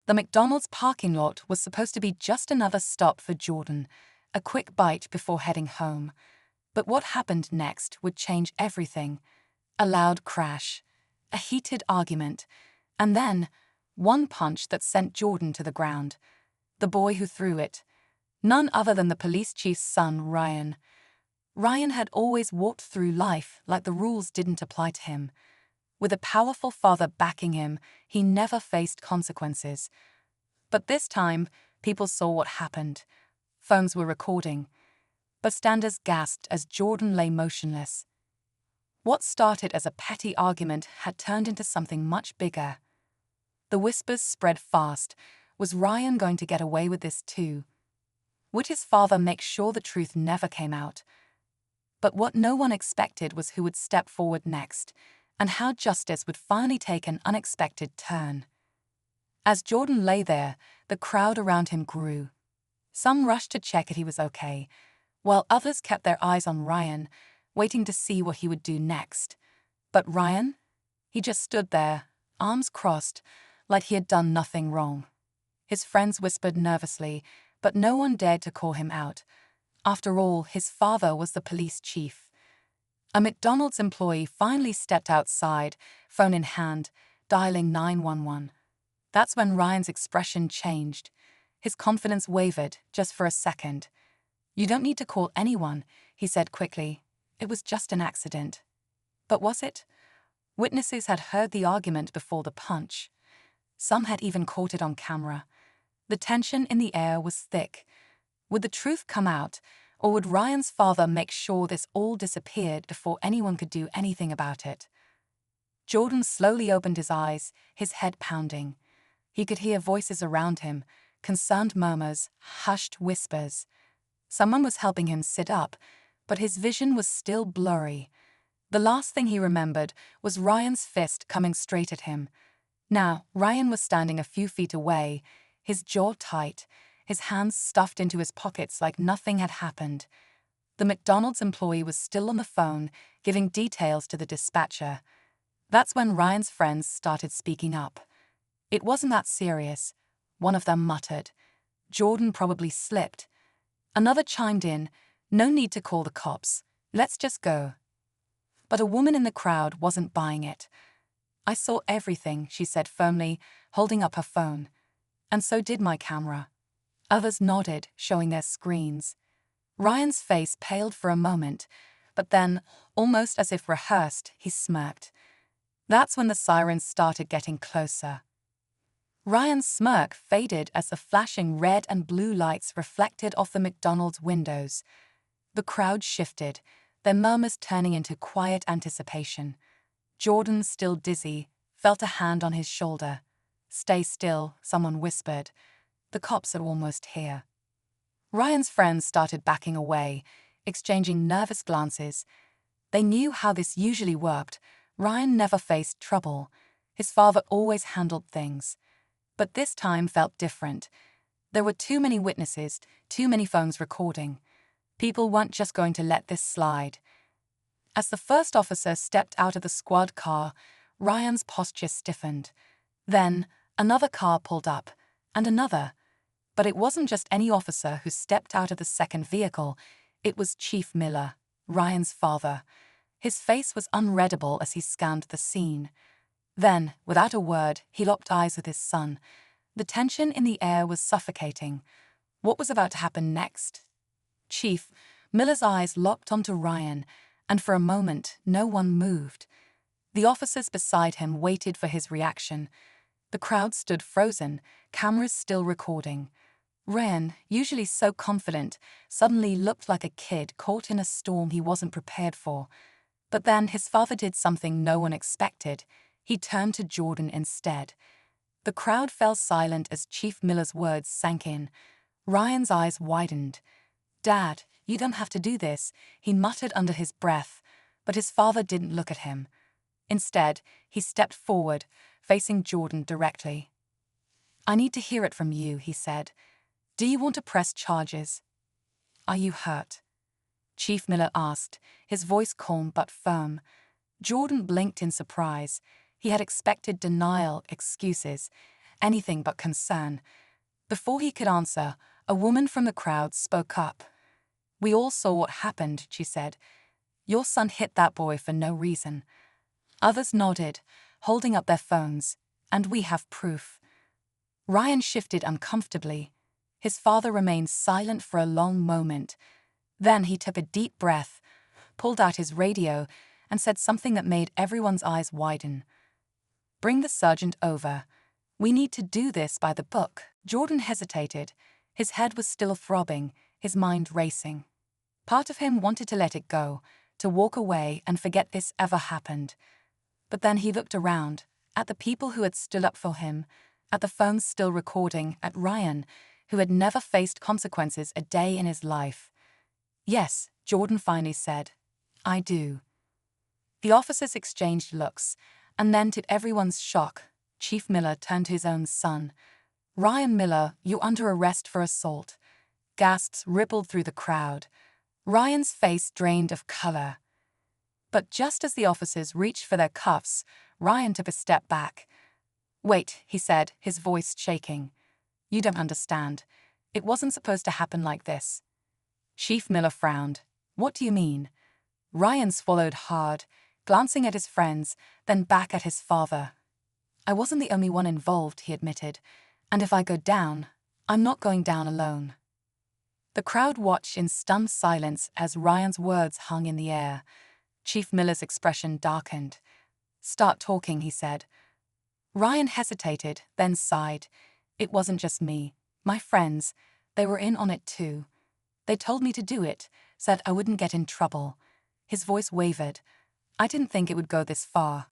The McDonald's parking lot was supposed to be just another stop for Jordan, a quick bite before heading home. But what happened next would change everything. A loud crash, a heated argument, and then one punch that sent Jordan to the ground. The boy who threw it, none other than the police chief's son, Ryan. Ryan had always walked through life like the rules didn't apply to him. With a powerful father backing him, he never faced consequences. But this time, people saw what happened. Phones were recording. Bystanders gasped as Jordan lay motionless. What started as a petty argument had turned into something much bigger. The whispers spread fast. Was Ryan going to get away with this too? Would his father make sure the truth never came out? But what no one expected was who would step forward next, and how justice would finally take an unexpected turn. As Jordan lay there, the crowd around him grew. Some rushed to check if he was okay, while others kept their eyes on Ryan, waiting to see what he would do next. But Ryan? He just stood there, arms crossed, like he had done nothing wrong. His friends whispered nervously, but no one dared to call him out. After all, his father was the police chief. A McDonald's employee finally stepped outside, phone in hand, dialing 911. That's when Ryan's expression changed. His confidence wavered just for a second. "You don't need to call anyone," he said quickly. "It was just an accident." But was it? Witnesses had heard the argument before the punch. Some had even caught it on camera. The tension in the air was thick. Would the truth come out, or would Ryan's father make sure this all disappeared before anyone could do anything about it? Jordan slowly opened his eyes, his head pounding. He could hear voices around him, concerned murmurs, hushed whispers. Someone was helping him sit up, but his vision was still blurry. The last thing he remembered was Ryan's fist coming straight at him. Now, Ryan was standing a few feet away, his jaw tight, his hands stuffed into his pockets like nothing had happened. The McDonald's employee was still on the phone, giving details to the dispatcher. That's when Ryan's friends started speaking up. "It wasn't that serious," one of them muttered. "Jordan probably slipped." Another chimed in, "No need to call the cops. Let's just go." But a woman in the crowd wasn't buying it. "I saw everything," she said firmly, holding up her phone. "And so did my camera." Others nodded, showing their screens. Ryan's face paled for a moment, but then, almost as if rehearsed, he smirked. That's when the sirens started getting closer. Ryan's smirk faded as the flashing red and blue lights reflected off the McDonald's windows. The crowd shifted, their murmurs turning into quiet anticipation. Jordan, still dizzy, felt a hand on his shoulder. "Stay still," someone whispered. "The cops are almost here." Ryan's friends started backing away, exchanging nervous glances. They knew how this usually worked. Ryan never faced trouble. His father always handled things. But this time felt different. There were too many witnesses, too many phones recording. People weren't just going to let this slide. As the first officer stepped out of the squad car, Ryan's posture stiffened. Then, another car pulled up, and another. But it wasn't just any officer who stepped out of the second vehicle. It was Chief Miller, Ryan's father. His face was unreadable as he scanned the scene. Then, without a word, he locked eyes with his son. The tension in the air was suffocating. What was about to happen next? "Chief," Miller's eyes locked onto Ryan, and for a moment, no one moved. The officers beside him waited for his reaction. The crowd stood frozen, cameras still recording. Ryan, usually so confident, suddenly looked like a kid caught in a storm he wasn't prepared for. But then his father did something no one expected. He turned to Jordan instead. The crowd fell silent as Chief Miller's words sank in. Ryan's eyes widened. "Dad, you don't have to do this," he muttered under his breath, but his father didn't look at him. Instead, he stepped forward, facing Jordan directly. "I need to hear it from you," he said. "Do you want to press charges? Are you hurt?" Chief Miller asked, his voice calm but firm. Jordan blinked in surprise. He had expected denial, excuses, anything but concern. Before he could answer, a woman from the crowd spoke up. "We all saw what happened," she said. "Your son hit that boy for no reason." Others nodded, holding up their phones, and we have proof. Ryan shifted uncomfortably. His father remained silent for a long moment. Then he took a deep breath, pulled out his radio, and said something that made everyone's eyes widen. "Bring the sergeant over. We need to do this by the book." Jordan hesitated. His head was still throbbing, his mind racing. Part of him wanted to let it go, to walk away and forget this ever happened. But then he looked around, at the people who had stood up for him, at the phones still recording, at Ryan, who had never faced consequences a day in his life. "Yes," Jordan finally said, "I do." The officers exchanged looks, and then, to everyone's shock, Chief Miller turned to his own son. "Ryan Miller, you're under arrest for assault." Gasps rippled through the crowd. Ryan's face drained of color. But just as the officers reached for their cuffs, Ryan took a step back. "Wait," he said, his voice shaking. "You don't understand. It wasn't supposed to happen like this." Chief Miller frowned. "What do you mean?" Ryan swallowed hard, glancing at his friends, then back at his father. "I wasn't the only one involved," he admitted, "and if I go down, I'm not going down alone." The crowd watched in stunned silence as Ryan's words hung in the air. Chief Miller's expression darkened. "Start talking," he said. Ryan hesitated, then sighed. "It wasn't just me. My friends, they were in on it too. They told me to do it, said I wouldn't get in trouble." His voice wavered. "I didn't think it would go this far."